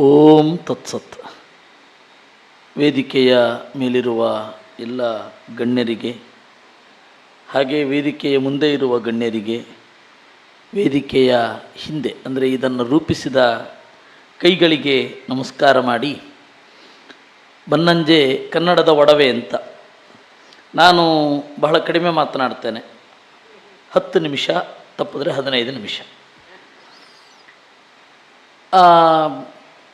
ಓಂ ತತ್ಸತ್. ವೇದಿಕೆಯ ಮೇಲಿರುವ ಎಲ್ಲ ಗಣ್ಯರಿಗೆ, ಹಾಗೆ ವೇದಿಕೆಯ ಮುಂದೆ ಇರುವ ಗಣ್ಯರಿಗೆ, ವೇದಿಕೆಯ ಹಿಂದೆ ಅಂದರೆ ಇದನ್ನು ರೂಪಿಸಿದ ಕೈಗಳಿಗೆ ನಮಸ್ಕಾರ ಮಾಡಿ, ಬನ್ನಂಜೆ ಕನ್ನಡದ ಒಡವೆ ಅಂತ ನಾನು ಬಹಳ ಕಡಿಮೆ ಮಾತನಾಡ್ತೇನೆ. 10 ನಿಮಿಷ, ತಪ್ಪಿದ್ರೆ 15 ನಿಮಿಷ.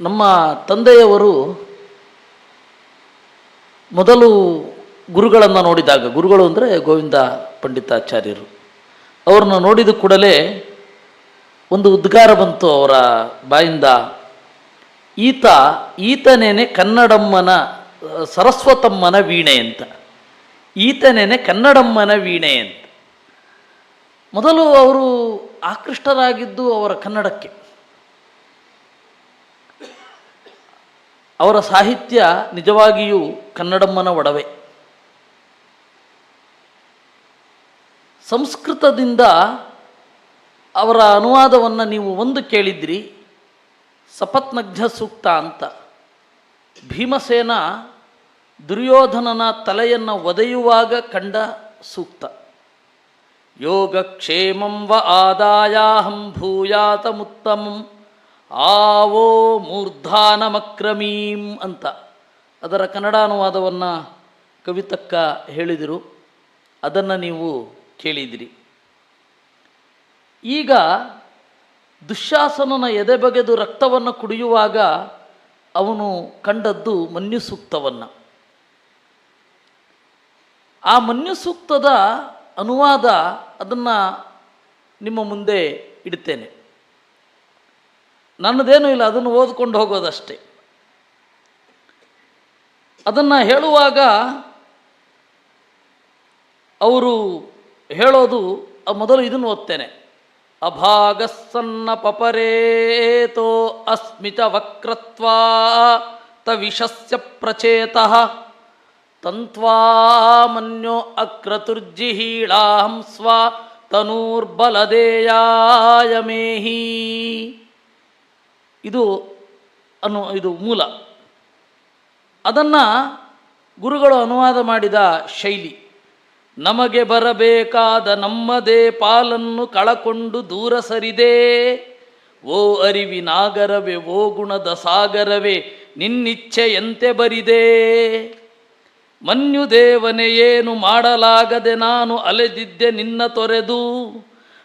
ನಮ್ಮ ತಂದೆಯವರು ಮೊದಲು ಗುರುಗಳನ್ನು ನೋಡಿದಾಗ, ಗುರುಗಳು ಅಂದರೆ ಗೋವಿಂದ ಪಂಡಿತಾಚಾರ್ಯರು, ಅವ್ರನ್ನ ನೋಡಿದ ಕೂಡಲೇ ಒಂದು ಉದ್ಗಾರ ಬಂತು ಅವರ ಬಾಯಿಂದ, ಈತನೇನೆ ಕನ್ನಡಮ್ಮನ ಸರಸ್ವತಮ್ಮನ ವೀಣೆ ಅಂತ. ಈತನೇನೆ ಕನ್ನಡಮ್ಮನ ವೀಣೆ ಅಂತ. ಮೊದಲು ಅವರು ಆಕೃಷ್ಟರಾಗಿದ್ದು ಅವರ ಕನ್ನಡಕ್ಕೆ. ಅವರ ಸಾಹಿತ್ಯ ನಿಜವಾಗಿಯೂ ಕನ್ನಡಮ್ಮನ ಒಡವೆ. ಸಂಸ್ಕೃತದಿಂದ ಅವರ ಅನುವಾದವನ್ನು ನೀವು ಒಂದು ಕೇಳಿದ್ರಿ, ಸಪತ್ನಗ್ಧ ಸೂಕ್ತ ಅಂತ. ಭೀಮಸೇನ ದುರ್ಯೋಧನನ ತಲೆಯನ್ನು ಒದೆಯುವಾಗ ಕಂಡ ಸೂಕ್ತ. ಯೋಗಕ್ಷೇಮಂ ವ ಆದಾಯಾಹಂ ಭೂಯಾತಮುತ್ತಮಂ ಆವೋ ಮೂರ್ಧಾನಮಕ್ರಮೀಂ ಅಂತ ಅದರ ಕನ್ನಡ ಅನುವಾದವನ್ನು ಕವಿತಕ್ಕ ಹೇಳಿದರು. ಅದನ್ನು ನೀವು ಕೇಳಿದಿರಿ. ಈಗ ದುಶ್ಯಾಸನನ ಎದೆ ಬಗೆದು ರಕ್ತವನ್ನು ಕುಡಿಯುವಾಗ ಅವನು ಕಂಡದ್ದು ಮನ್ಯು ಸೂಕ್ತವನ್ನು. ಆ ಮನ್ಯು ಸೂಕ್ತದ ಅನುವಾದ ಅದನ್ನು ನಿಮ್ಮ ಮುಂದೆ ಇಡ್ತೇನೆ. ನನ್ನದೇನೂ ಇಲ್ಲ, ಅದನ್ನು ಓದ್ಕೊಂಡು ಹೋಗೋದಷ್ಟೇ. ಅದನ್ನು ಹೇಳುವಾಗ ಅವರು ಹೇಳೋದು, ಮೊದಲು ಇದನ್ನು ಓದ್ತೇನೆ. ಅಭಾಗಸ್ಸನ್ನ ಪಪರೇತೋ ಅಸ್ಮಿತ ವಕ್ರತ್ವಾ ತವಿಷಸ್ಯ ಪ್ರಚೇತಃ ತಂತ್ವಾಮನ್ಯೋ ಅಕ್ರತುರ್ಜಿಹೀಳಾಹಂ ಸ್ವ ತನೂರ್ಬಲದೇಯಾಯಮೇಹಿ. ಇದು ಮೂಲ. ಅದನ್ನು ಗುರುಗಳು ಅನುವಾದ ಮಾಡಿದ ಶೈಲಿ. ನಮಗೆ ಬರಬೇಕಾದ ನಮ್ಮದೇ ಪಾಲನ್ನು ಕಳಕೊಂಡು ದೂರ ಸರಿದೆ, ಓ ಅರಿವಿನಾಗರವೇ, ಓ ಗುಣದ ಸಾಗರವೇ, ನಿನ್ನಿಚ್ಛೆಯಂತೆ ಬರಿದೆ. ಮನ್ಯುದೇವನೇ ಏನು ಮಾಡಲಾಗದೆ ನಾನು ಅಲೆದಿದ್ದೆ ನಿನ್ನ ತೊರೆದು,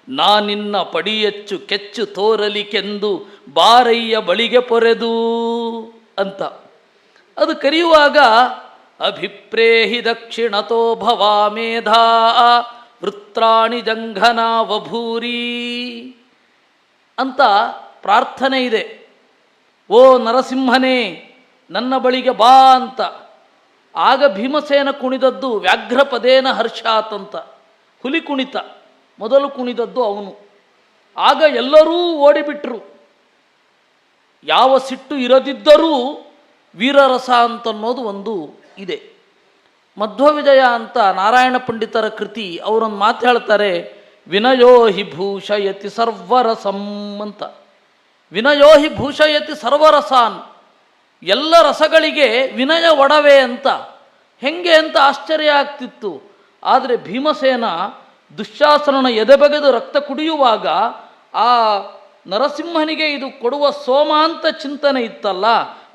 ನಾನಿನ್ನ ಪಡಿಯಚ್ಚು ಕೆಚ್ಚು ತೋರಲಿಕೆಂದು ಬಾರಯ್ಯ ಬಳಿಗೆ ಪೊರೆದು ಅಂತ. ಅದು ಕರೆಯುವಾಗ ಅಭಿಪ್ರೇಹಿ ದಕ್ಷಿಣತೋ ಭವಾಮೇಧಾ ವೃತ್ರಾಣಿ ಜಂಘನಾ ವಭೂರಿ ಅಂತ ಪ್ರಾರ್ಥನೆ ಇದೆ. ಓ ನರಸಿಂಹನೇ, ನನ್ನ ಬಳಿಗೆ ಬಾ ಅಂತ. ಆಗ ಭೀಮಸೇನ ಕುಣಿದದ್ದು ವ್ಯಾಘ್ರಪದೇನ ಹರ್ಷಾತ್ ಅಂತ, ಹುಲಿ ಕುಣಿತ ಮೊದಲು ಕುಣಿದದ್ದು ಅವನು. ಆಗ ಎಲ್ಲರೂ ಓಡಿಬಿಟ್ರು. ಯಾವ ಸಿಟ್ಟು ಇರದಿದ್ದರೂ ವೀರರಸ ಅಂತನ್ನೋದು ಒಂದು ಇದೆ. ಮಧ್ವವಿಜಯ ಅಂತ ನಾರಾಯಣ ಪಂಡಿತರ ಕೃತಿ, ಅವರೊಂದು ಮಾತು ಹೇಳ್ತಾರೆ, ವಿನಯೋ ಹಿ ಭೂಷಯತಿ ಸರ್ವರಸಂ ಅಂತ. ವಿನಯೋ ಹಿ ಭೂಷಯತಿ ಸರ್ವರಸಾನ್, ಎಲ್ಲ ರಸಗಳಿಗೆ ವಿನಯ ಒಡವೆ ಅಂತ. ಹೆಂಗೆ ಅಂತ ಆಶ್ಚರ್ಯ ಆಗ್ತಿತ್ತು. ಆದರೆ ಭೀಮಸೇನ ದುಶ್ಯಾಸನನ ಎದೆಬಗೆದು ರಕ್ತ ಕುಡಿಯುವಾಗ ಆ ನರಸಿಂಹನಿಗೆ ಇದು ಕೊಡುವ ಸೋಮ ಅಂತ ಚಿಂತನೆ ಇತ್ತಲ್ಲ,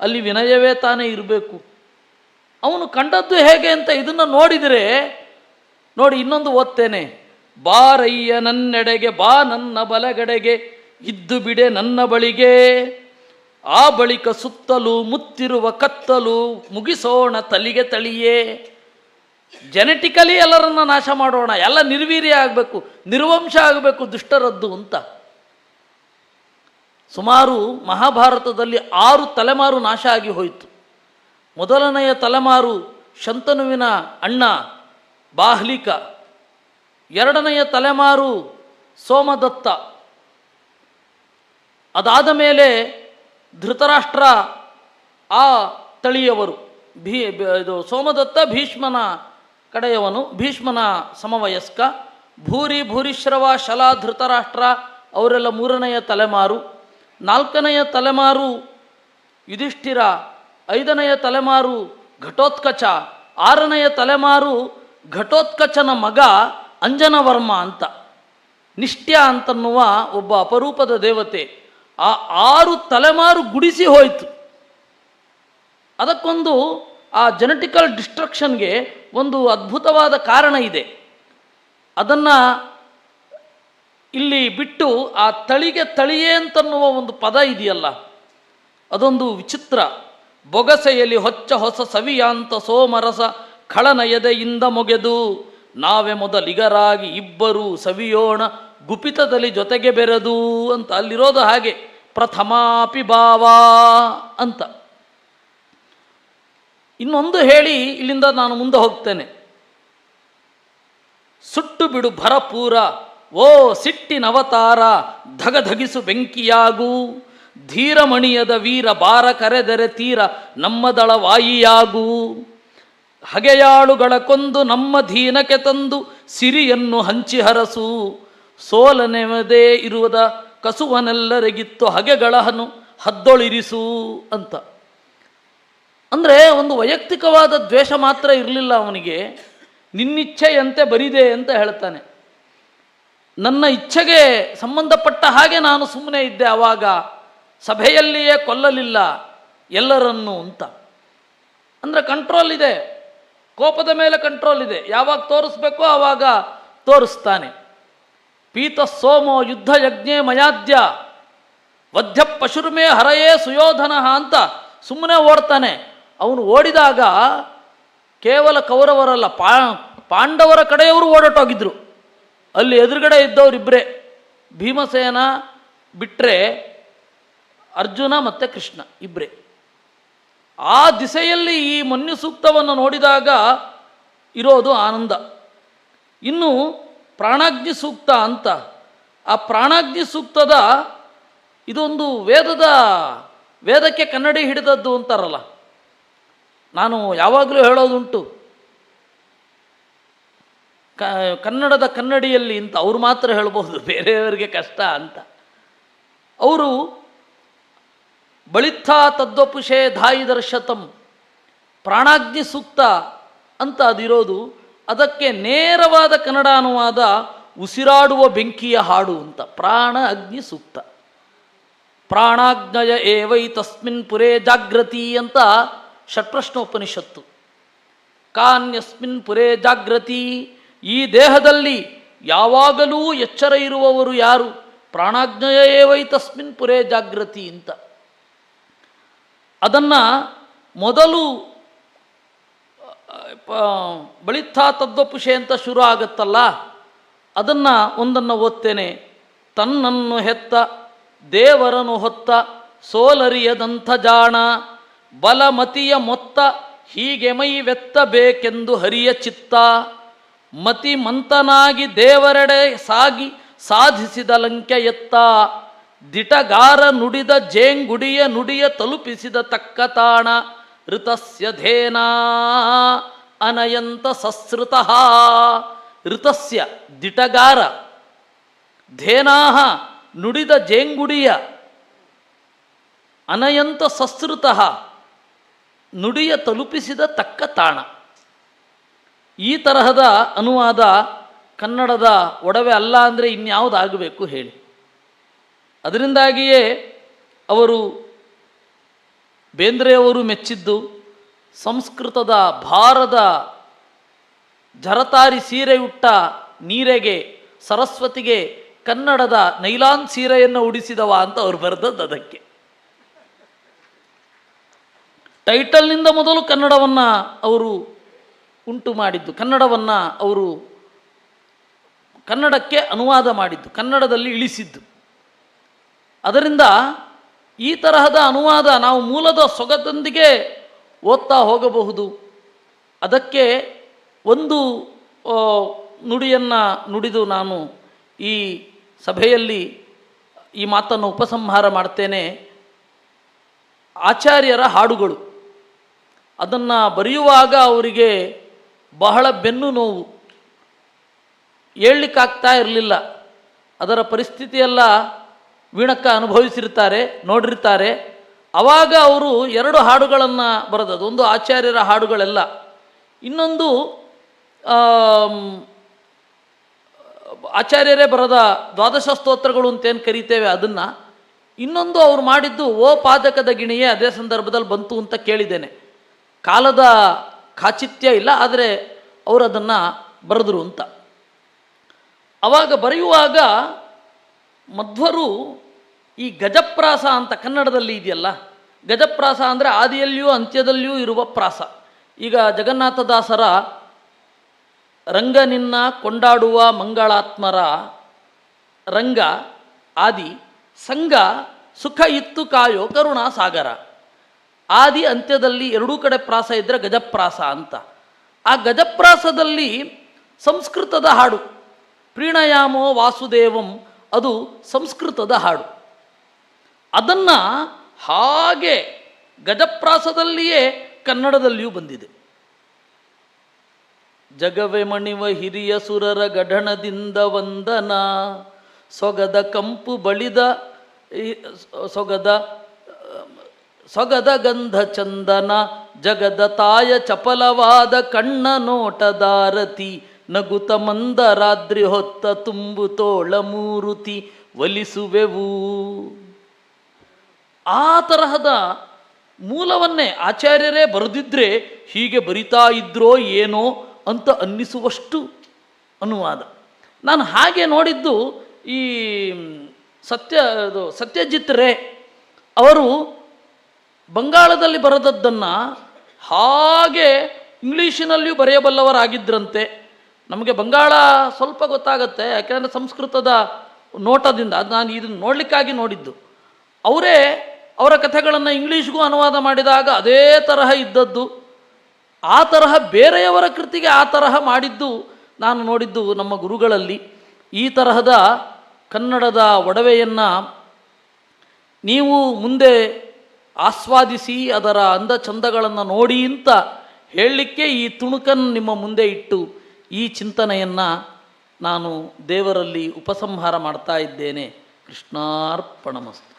ಅಲ್ಲಿ ವಿನಯವೇ ತಾನೇ ಇರಬೇಕು. ಅವನು ಕಂಡದ್ದು ಹೇಗೆ ಅಂತ ಇದನ್ನು ನೋಡಿದರೆ ನೋಡಿ. ಇನ್ನೊಂದು ಓದ್ತೇನೆ. ಬಾರಯ್ಯ ನನ್ನೆಡೆಗೆ, ಬಾ ನನ್ನ ಬಲಗಡೆಗೆ, ಇದ್ದು ಬಿಡೆ ನನ್ನ ಬಳಿಗೆ, ಆ ಬಳಿಕ ಸುತ್ತಲೂ ಮುತ್ತಿರುವ ಕತ್ತಲು ಮುಗಿಸೋಣ ತಲಿಗೆ ತಳಿಯೇ. ಜೆನೆಟಿಕಲಿ ಎಲ್ಲರನ್ನ ನಾಶ ಮಾಡೋಣ, ಎಲ್ಲ ನಿರ್ವೀರ್ಯ ಆಗಬೇಕು, ನಿರ್ವಂಶ ಆಗಬೇಕು ದುಷ್ಟರದ್ದು ಅಂತ. ಸುಮಾರು ಮಹಾಭಾರತದಲ್ಲಿ 6 ತಲೆಮಾರು ನಾಶ ಆಗಿ ಹೋಯಿತು. ಮೊದಲನೆಯ ತಲೆಮಾರು ಶಂತನುವಿನ ಅಣ್ಣ ಬಾಹ್ಲಿಕ, ಎರಡನೆಯ ತಲೆಮಾರು ಸೋಮದತ್ತ, ಅದಾದ ಮೇಲೆ ಧೃತರಾಷ್ಟ್ರ ಆ ತಳಿಯವರು. ಇದು ಸೋಮದತ್ತ ಭೀಷ್ಮನ ಕಡೆಯವನು, ಭೀಷ್ಮನ ಸಮವಯಸ್ಕ. ಭೂರಿಶ್ರವ ಶಲ ಧೃತರಾಷ್ಟ್ರ ಅವರೆಲ್ಲ 3ನೆಯ ತಲೆಮಾರು. 4ನೆಯ ತಲೆಮಾರು ಯುಧಿಷ್ಠಿರ, 5ನೆಯ ತಲೆಮಾರು ಘಟೋತ್ಕಚ, 6ನೆಯ ತಲೆಮಾರು ಘಟೋತ್ಕಚನ ಮಗ ಅಂಜನವರ್ಮ ಅಂತ. ನಿಷ್ಟ್ಯ ಅಂತನ್ನುವ ಒಬ್ಬ ಅಪರೂಪದ ದೇವತೆ. ಆ 6 ತಲೆಮಾರು ಗುಡಿಸಿ ಹೋಯಿತು. ಅದಕ್ಕೊಂದು ಆ ಜೆನೆಟಿಕಲ್ ಡಿಸ್ಟ್ರಕ್ಷನ್ಗೆ ಒಂದು ಅದ್ಭುತವಾದ ಕಾರಣ ಇದೆ. ಅದನ್ನು ಇಲ್ಲಿ ಬಿಟ್ಟು ಆ ತಳಿಗೆ ತಳಿಯೇ ಅಂತನ್ನುವ ಒಂದು ಪದ ಇದೆಯಲ್ಲ, ಅದೊಂದು ವಿಚಿತ್ರ. ಬೊಗಸೆಯಲ್ಲಿ ಹೊಚ್ಚ ಹೊಸ ಸವಿಯಾಂತ ಸೋಮರಸ ಖಳನಯದೆಯಿಂದ ಮೊಗೆದು ನಾವೇ ಮೊದಲಿಗರಾಗಿ ಇಬ್ಬರು ಸವಿಯೋಣ ಗುಪಿತದಲ್ಲಿ ಜೊತೆಗೆ ಬೆರೆದು ಅಂತ. ಅಲ್ಲಿರೋದು ಹಾಗೆ, ಪ್ರಥಮಾಪಿ ಭಾವ ಅಂತ. ಇನ್ನೊಂದು ಹೇಳಿ ಇಲ್ಲಿಂದ ನಾನು ಮುಂದೆ ಹೋಗ್ತೇನೆ. ಸುಟ್ಟು ಬಿಡು ಭರಪೂರ, ಓ ಸಿಟ್ಟಿನವತಾರ, ಧಗಧಗಿಸು ಬೆಂಕಿಯಾಗು, ಧೀರಮಣಿಯದ ವೀರ ಬಾರ ಕರೆದರೆ ತೀರ ನಮ್ಮದಳ ವಾಯಿಯಾಗು, ಹಗೆಯಾಳುಗಳ ಕೊಂದು ನಮ್ಮ ಧೀನಕ್ಕೆ ತಂದು ಸಿರಿಯನ್ನು ಹಂಚಿ ಹರಸು, ಸೋಲನೆವದೇ ಇರುವುದ ಕಸುವನೆಲ್ಲರಿಗಿತ್ತು ಹಗೆಗಳಹನು ಹದ್ದೊಳಿರಿಸು ಅಂತ. ಅಂದರೆ ಒಂದು ವೈಯಕ್ತಿಕವಾದ ದ್ವೇಷ ಮಾತ್ರ ಇರಲಿಲ್ಲ ಅವನಿಗೆ, ನಿನ್ನಿಚ್ಛೆಯಂತೆ ಬರಿದೆ ಅಂತ ಹೇಳ್ತಾನೆ. ನನ್ನ ಇಚ್ಛೆಗೆ ಸಂಬಂಧಪಟ್ಟ ಹಾಗೆ ನಾನು ಸುಮ್ಮನೆ ಇದ್ದೆ, ಆವಾಗ ಸಭೆಯಲ್ಲಿಯೇ ಕೊಲ್ಲಲಿಲ್ಲ ಎಲ್ಲರನ್ನೂ ಅಂತ. ಅಂದರೆ ಕಂಟ್ರೋಲ್ ಇದೆ, ಕೋಪದ ಮೇಲೆ ಕಂಟ್ರೋಲ್ ಇದೆ. ಯಾವಾಗ ತೋರಿಸ್ಬೇಕೋ ಆವಾಗ ತೋರಿಸ್ತಾನೆ. ಪೀತ ಸೋಮೋ ಯುದ್ಧ ಯಜ್ಞೆ ಮಯಾದ್ಯ ವಧ್ಯ ಪಶುರ್ಮೇ ಹರಯೇ ಸುಯೋಧನ ಅಂತ ಸುಮ್ಮನೆ ಓಡ್ತಾನೆ. ಅವನು ಓಡಿದಾಗ ಕೇವಲ ಕೌರವರಲ್ಲ, ಪಾಂಡವರ ಕಡೆಯವರು ಓಡಾಟೋಗಿದ್ರು. ಅಲ್ಲಿ ಎದುರುಗಡೆ ಇದ್ದವರಿಬ್ಬರೇ, ಭೀಮಸೇನ ಬಿಟ್ಟರೆ ಅರ್ಜುನ ಮತ್ತು ಕೃಷ್ಣ ಇಬ್ಬರೇ. ಆ ದಿಸೆಯಲ್ಲಿ ಈ ಮನ್ಯು ಸೂಕ್ತವನ್ನು ನೋಡಿದಾಗ ಇರೋದು ಆನಂದ. ಇನ್ನು ಪ್ರಾಣಾಗ್ನಿ ಸೂಕ್ತ ಅಂತ, ಆ ಪ್ರಾಣಾಗ್ನಿ ಸೂಕ್ತದ ಇದೊಂದು ವೇದಕ್ಕೆ ಕನ್ನಡಿ ಹಿಡಿದದ್ದು ಅಂತಾರಲ್ಲ. ನಾನು ಯಾವಾಗಲೂ ಹೇಳೋದುಂಟು, ಕನ್ನಡದ ಕನ್ನಡಿಯಲ್ಲಿ ಅಂತ ಅವ್ರು ಮಾತ್ರ ಹೇಳ್ಬೋದು, ಬೇರೆಯವರಿಗೆ ಕಷ್ಟ ಅಂತ. ಅವರು ಬಳಿತ್ಥಾ ತದ್ವಪುಷೇ ಧಾಯಿ ದರ್ಶತಂ ಪ್ರಾಣಾಗ್ನಿ ಸೂಕ್ತ ಅಂತ ಅದಿರೋದು. ಅದಕ್ಕೆ ನೇರವಾದ ಕನ್ನಡ ಅನುವಾದ ಉಸಿರಾಡುವ ಬೆಂಕಿಯ ಹಾಡು ಅಂತ, ಪ್ರಾಣ ಅಗ್ನಿ ಸೂಕ್ತ. ಪ್ರಾಣಾಗ್ನಯ ಏವೈ ತಸ್ಮಿನ್ ಪುರೇ ಜಾಗೃತಿ ಅಂತ ಷಟ್ಪ್ರಶ್ನೋಪನಿಷತ್ತು. ಕಾನ್ಯಸ್ಮಿನ್ ಪುರೇ ಜಾಗೃತಿ, ಈ ದೇಹದಲ್ಲಿ ಯಾವಾಗಲೂ ಎಚ್ಚರ ಇರುವವರು ಯಾರು? ಪ್ರಾಣಾಗ್ನಯ ಏವೈ ತಸ್ಮಿನ್ ಪುರೇ ಜಾಗೃತಿ ಅಂತ. ಅದನ್ನು ಮೊದಲು ಬಳಿತ್ಥಾ ತದ್ವಪುಷೆ ಅಂತ ಶುರು ಆಗುತ್ತಲ್ಲ, ಅದನ್ನು ಒಂದನ್ನು ಓದ್ತೇನೆ. ತನ್ನನ್ನು ಹೆತ್ತ ದೇವರನು ಹೊತ್ತ ಸೋಲರಿಯದಂಥ ಜಾಣ, ಬಲಮತಿಯ ಮೊತ್ತ ಹೀಗೆ ಮೈ ವೆತ್ತಬೇಕೆಂದು ಹರಿಯ ಚಿತ್ತ, ಮತಿ ಮಂತನಾಗಿ ದೇವರೆಡೆ ಸಾಗಿ ಸಾಧಿಸಿದ ಲಂಕೆ ಎತ್ತ, ದಿಟಗಾರ ನುಡಿದ ಜೇಂಗುಡಿಯ ನುಡಿಯ ತಲುಪಿಸಿದ ತಕ್ಕ ತಾಣ, ಋತಸ್ಯ ಧೇನಾ ಅನಯಂತ ಸಸ್ಋತಃ. ಋತಸ್ಯ ದಿಟಗಾರ, ಧೇನಾಹ ನುಡಿದ ಜೇಂಗುಡಿಯ, ಅನಯಂತ ಸಸ್ಋತಃ ನುಡಿಯ ತಲುಪಿಸಿದ ತಕ್ಕ ತಾಣ. ಈ ತರಹದ ಅನುವಾದ ಕನ್ನಡದ ಒಡವೆ ಅಲ್ಲ ಅಂದರೆ ಇನ್ಯಾವುದಾಗಬೇಕು ಹೇಳಿ? ಅದರಿಂದಾಗಿಯೇ ಅವರು ಬೇಂದ್ರೆಯವರು ಮೆಚ್ಚಿದ್ದು ಸಂಸ್ಕೃತದ ಭಾರದ ಜರತಾರಿ ಸೀರೆ ಉಟ್ಟ ನೀರೆಗೆ, ಸರಸ್ವತಿಗೆ ಕನ್ನಡದ ನೈಲಾನ್ ಸೀರೆಯನ್ನು ಉಡಿಸಿದವ ಅಂತ ಅವರು ಬರೆದದ್ದು. ಅದಕ್ಕೆ ಟೈಟಲ್ನಿಂದ ಮೊದಲು ಕನ್ನಡವನ್ನು ಅವರು ಉಂಟು ಮಾಡಿದ್ದು, ಕನ್ನಡವನ್ನು ಅವರು ಕನ್ನಡಕ್ಕೆ ಅನುವಾದ ಮಾಡಿದ್ದು, ಕನ್ನಡದಲ್ಲಿ ಇಳಿಸಿದ್ದು. ಅದರಿಂದ ಈ ತರಹದ ಅನುವಾದ ನಾವು ಮೂಲದ ಸೊಗದೊಂದಿಗೆ ಓದ್ತಾ ಹೋಗಬಹುದು. ಅದಕ್ಕೆ ಒಂದು ನುಡಿಯನ್ನು ನುಡಿದು ನಾನು ಈ ಸಭೆಯಲ್ಲಿ ಈ ಮಾತನ್ನು ಉಪಸಂಹಾರ ಮಾಡ್ತೇನೆ. ಆಚಾರ್ಯರ ಹಾಡುಗಳು, ಅದನ್ನು ಬರೆಯುವಾಗ ಅವರಿಗೆ ಬಹಳ ಬೆನ್ನು ನೋವು, ಹೇಳಲಿಕ್ಕಾಗ್ತಾ ಇರಲಿಲ್ಲ. ಅದರ ಪರಿಸ್ಥಿತಿಯೆಲ್ಲ ವೀಣಕ್ಕ ಅನುಭವಿಸಿರ್ತಾರೆ, ನೋಡಿರ್ತಾರೆ. ಆವಾಗ ಅವರು 2 ಹಾಡುಗಳನ್ನು ಬರೆದದ್ದು. ಒಂದು ಆಚಾರ್ಯರ ಹಾಡುಗಳೆಲ್ಲ, ಇನ್ನೊಂದು ಆಚಾರ್ಯರೇ ಬರೆದ ದ್ವಾದಶ ಸ್ತೋತ್ರಗಳು ಅಂತೇನು ಕರಿತೇವೆ ಅದನ್ನು, ಇನ್ನೊಂದು ಅವ್ರು ಮಾಡಿದ್ದು ಓ ಪಾದಕದ ಗಿಣಿಯೇ ಅದೇ ಸಂದರ್ಭದಲ್ಲಿ ಬಂತು ಅಂತ ಕೇಳಿದ್ದೇನೆ. ಕಾಲದ ಖಾಚಿತ್ಯ ಇಲ್ಲ, ಆದರೆ ಅವರು ಅದನ್ನು ಬರೆದರು ಅಂತ. ಆವಾಗ ಬರೆಯುವಾಗ ಮಧ್ವರು ಈ ಗಜಪ್ರಾಸ ಅಂತ ಕನ್ನಡದಲ್ಲಿ ಇದೆಯಲ್ಲ, ಗಜಪ್ರಾಸ ಅಂದರೆ ಆದಿಯಲ್ಲಿಯೂ ಅಂತ್ಯದಲ್ಲಿಯೂ ಇರುವ ಪ್ರಾಸ. ಈಗ ಜಗನ್ನಾಥದಾಸರ ರಂಗ ನಿನ್ನ ಕೊಂಡಾಡುವ ಮಂಗಳಾತ್ಮರ ರಂಗ ಆದಿ, ಸಂಗ ಸುಖ ಇತ್ತು ಕಾಯೋ ಕರುಣಾ ಸಾಗರ. ಆದಿ ಅಂತ್ಯದಲ್ಲಿ ಎರಡೂ ಕಡೆ ಪ್ರಾಸ ಇದ್ದರೆ ಗಜಪ್ರಾಸ ಅಂತ. ಆ ಗಜಪ್ರಾಸದಲ್ಲಿ ಸಂಸ್ಕೃತದ ಹಾಡು ಪ್ರೀಣಯಾಮೋ ವಾಸುದೇವಂ, ಅದು ಸಂಸ್ಕೃತದ ಹಾಡು. ಅದನ್ನು ಹಾಗೆ ಗಜಪ್ರಾಸದಲ್ಲಿಯೇ ಕನ್ನಡದಲ್ಲಿಯೂ ಬಂದಿದೆ. ಜಗವೆ ಮಣಿವ ಹಿರಿಯ ಸುರರ ಗಢಣದಿಂದ ವಂದನ, ಸೊಗದ ಕಂಪು ಬಳಿದ ಸೊಗದ ಗಂಧ ಚಂದನ, ಜಗದ ತಾಯ ಚಪಲವಾದ ಕಣ್ಣ ನೋಟದಾರತಿ, ನಗುತ ಮಂದರಾದ್ರಿ ಹೊತ್ತ ತುಂಬು ತೋಳ ಮೂರುತಿ ಒಲಿಸುವೆವು. ಆ ತರಹದ ಮೂಲವನ್ನೇ ಆಚಾರ್ಯರೇ ಬರೆದಿದ್ದರೆ ಹೀಗೆ ಬರಿತಾ ಇದ್ರೋ ಏನೋ ಅಂತ ಅನ್ನಿಸುವಷ್ಟು ಅನುವಾದ. ನಾನು ಹಾಗೆ ನೋಡಿದ್ದು ಈ ಸತ್ಯಜಿತ್ ರೇ ಅವರು ಬಂಗಾಳದಲ್ಲಿ ಬರೆದದ್ದನ್ನು ಹಾಗೆ ಇಂಗ್ಲೀಷಿನಲ್ಲಿಯೂ ಬರೆಯಬಲ್ಲವರಾಗಿದ್ದರಂತೆ. ನಮಗೆ ಬಂಗಾಳ ಸ್ವಲ್ಪ ಗೊತ್ತಾಗತ್ತೆ, ಯಾಕೆಂದರೆ ಸಂಸ್ಕೃತದ ನೋಟದಿಂದ. ಅದು ನಾನು ಇದನ್ನು ನೋಡಲಿಕ್ಕಾಗಿ ನೋಡಿದ್ದು. ಅವರೇ ಅವರ ಕಥೆಗಳನ್ನು ಇಂಗ್ಲೀಷ್ಗೂ ಅನುವಾದ ಮಾಡಿದಾಗ ಅದೇ ತರಹ ಇದ್ದದ್ದು, ಆ ತರಹ ಬೇರೆಯವರ ಕೃತಿಗೆ ಆ ತರಹ ಮಾಡಿದ್ದು ನಾನು ನೋಡಿದ್ದು ನಮ್ಮ ಗುರುಗಳಲ್ಲಿ. ಈ ತರಹದ ಕನ್ನಡದ ಒಡವೆಯನ್ನು ನೀವು ಮುಂದೆ ಆಸ್ವಾದಿಸಿ ಅದರ ಅಂದ ಚಂದಗಳನ್ನು ನೋಡಿ ಅಂತ ಹೇಳಲಿಕ್ಕೆ ಈ ತುಣುಕನ್ನು ನಿಮ್ಮ ಮುಂದೆ ಇಟ್ಟು ಈ ಚಿಂತನೆಯನ್ನು ನಾನು ದೇವರಲ್ಲಿ ಉಪಸಂಹಾರ ಮಾಡ್ತಾ ಇದ್ದೇನೆ. ಕೃಷ್ಣಾರ್ಪಣಮಸ್ತು.